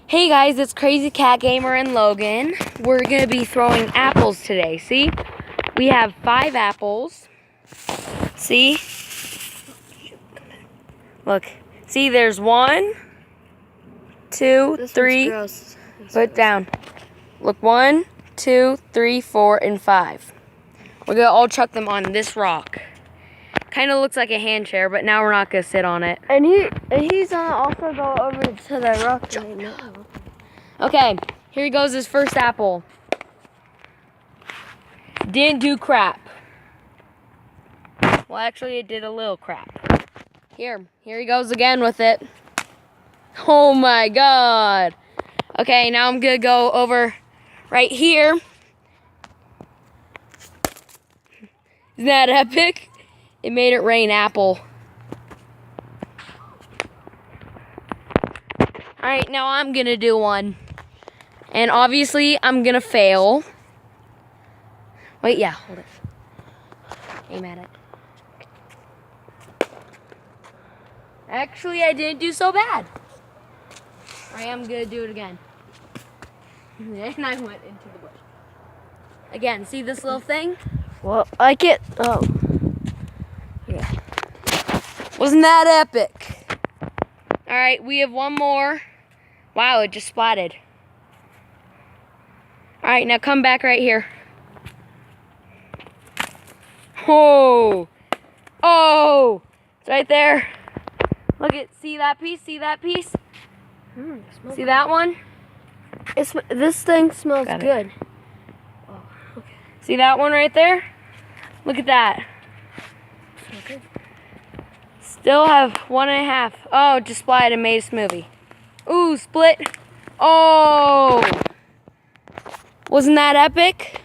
Hey guys, it's Crazy Cat Gamer and Logan. We're gonna be throwing apples today. See? We have 5 apples. See? Look. See, there's 1, 2, 3. Put down. Look, 1, 2, 3, 4, and 5. We're gonna all chuck them on this rock. Kind of looks like a hand chair, but now we're not gonna sit on it. And he's gonna also go over to the rock right now. Okay, here goes his first apple. Didn't do crap. Well, actually, it did a little crap. Here he goes again with it. Oh my God. Okay, now I'm gonna go over right here. Isn't that epic? It made it rain apple. Alright, now I'm gonna do one. And obviously, I'm gonna fail. Wait, yeah, hold it. Aim at it. Actually, I didn't do so bad. Alright, I'm gonna do it again. And I went into the bush. Again, see this little thing? Well, I get. Oh. Yeah. Wasn't that epic? Alright, we have one more. Wow, it just splatted. Alright, now come back right here. Oh! Oh! It's right there. Look at, see that piece? See that piece? See that one? This thing smells Got it. good. Oh, okay. See that one right there? Look at that. Okay. Still have 1.5. Oh, it just splatted and made a smoothie. Ooh, split. Oh! Wasn't that epic?